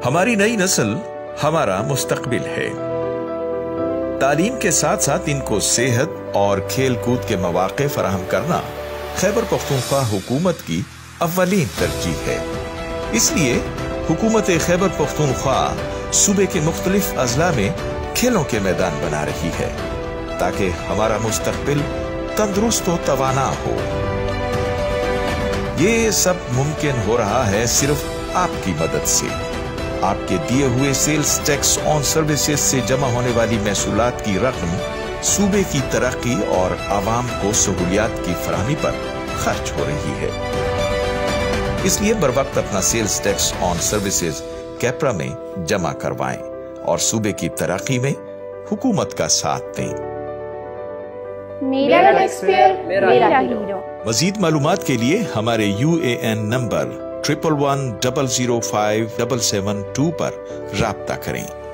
ہماری نئی نسل ہمارا مستقبل ہے۔ تعلیم کے ساتھ ساتھ ان کو صحت اور کھیل کود کے مواقع فراہم کرنا خیبر پختونخوا حکومت کی اولین ترجیح ہے۔ اس لیے حکومت خیبر پختونخوا صوبے کے مختلف اضلاع میں کھیلوں کے میدان بنا رہی ہے تاکہ ہمارا مستقبل تندرست و توانا ہو۔ یہ سب ممکن ہو رہا ہے صرف آپ کی مدد سے۔ آپ کے دیے ہوئے سیلز ٹیکس آن سروسز سے جمع ہونے والی محصولات کی رقم صوبے کی ترقی اور عوام کو سہولیات کی فراہمی پر خرچ ہو رہی ہے۔ اس لیے بر وقت اپنا سیلز ٹیکس آن سروسز کیپرا میں جمع کروائیں اور صوبے کی ترقی میں حکومت کا ساتھ دیں۔ میرا ٹیکس پیئر میرا ہیرو۔ مزید معلومات کے لیے ہمارے UAN نمبر 1110057772 پر رابطہ کریں۔